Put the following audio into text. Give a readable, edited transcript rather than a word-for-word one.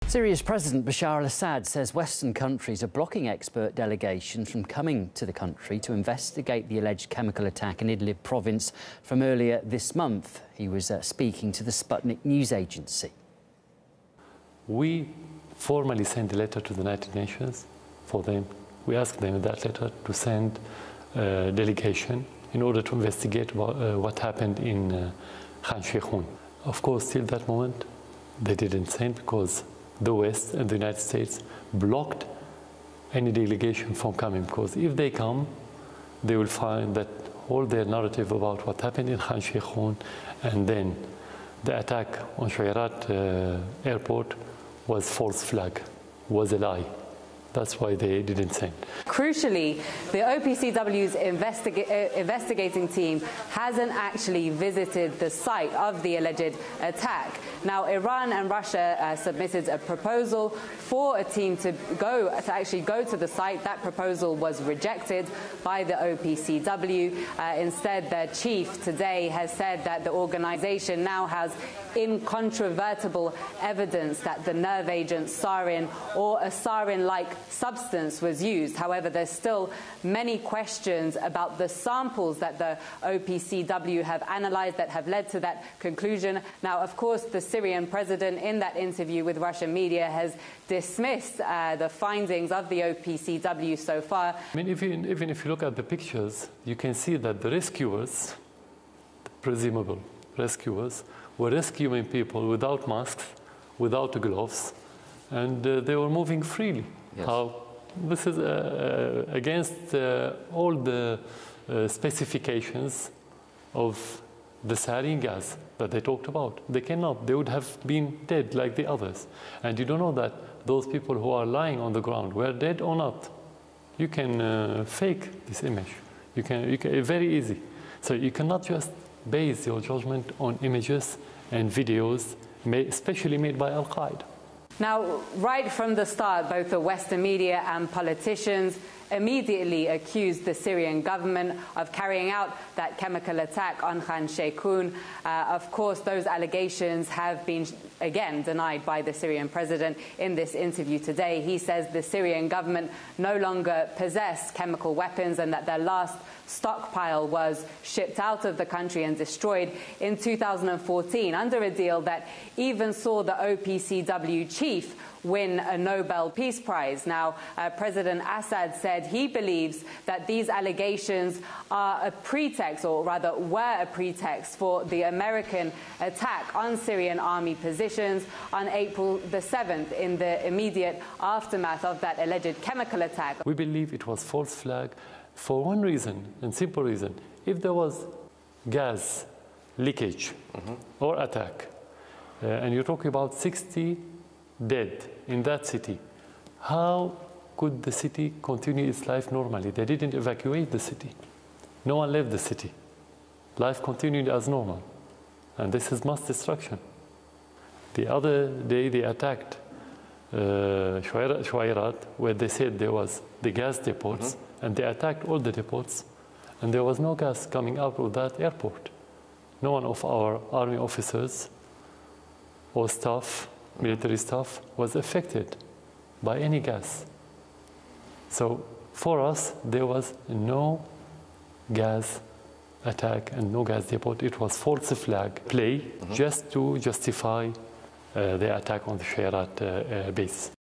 Syria's President Bashar al-Assad says Western countries are blocking expert delegations from coming to the country to investigate the alleged chemical attack in Idlib province from earlier this month. He was speaking to the Sputnik news agency. We formally sent a letter to the United Nations for them. We asked them in that letter to send a delegation in order to investigate what happened in Khan Sheikhoun. Of course, till that moment, they didn't send because the West and the United States blocked any delegation from coming, because if they come, they will find that all their narrative about what happened in Khan Sheikhoun and then the attack on Shuairat airport was false flag, was a lie. That's why they didn't send. Crucially, the OPCW's investigating team hasn't actually visited the site of the alleged attack. Now, Iran and Russia submitted a proposal for a team to actually go to the site. That proposal was rejected by the OPCW. Instead, their chief today has said that the organization now has incontrovertible evidence that the nerve agent sarin or a sarin-like substance was used. However, there's still many questions about the samples that the OPCW have analyzed that have led to that conclusion. Now, of course, the Syrian president in that interview with Russian media has dismissed the findings of the OPCW so far. I mean, even if you look at the pictures, you can see that the rescuers, the presumable rescuers, were rescuing people without masks, without gloves, and they were moving freely. Yes. How this is against all the specifications of the sarin gas that they talked about. They cannot. They would have been dead like the others. And you don't know that those people who are lying on the ground were dead or not. You can fake this image. You can very easy. So you cannot just base your judgment on images and videos, especially made by Al-Qaeda. Now, right from the start, both the Western media and politicians immediately accused the Syrian government of carrying out that chemical attack on Khan Sheikhoun. Of course, those allegations have been, again, denied by the Syrian president in this interview today. He says the Syrian government no longer possess chemical weapons and that their last stockpile was shipped out of the country and destroyed in 2014 under a deal that even saw the OPCW chief win a Nobel Peace Prize. Now, President Assad said he believes that these allegations are a pretext, or rather were a pretext, for the American attack on Syrian army positions on April the 7th in the immediate aftermath of that alleged chemical attack. We believe it was false flag for one reason, and simple reason. If there was gas leakage or attack, and you're talking about 60 dead in that city, how could the city continue its life normally? They didn't evacuate the city. No one left the city. Life continued as normal. And this is mass destruction. The other day they attacked Shuairat, where they said there was the gas depots, and they attacked all the depots, and there was no gas coming out of that airport. No one of our army officers or staff, military staff, was affected by any gas. So for us, there was no gas attack and no gas depot. It was false flag play just to justify the attack on the Shuairat base.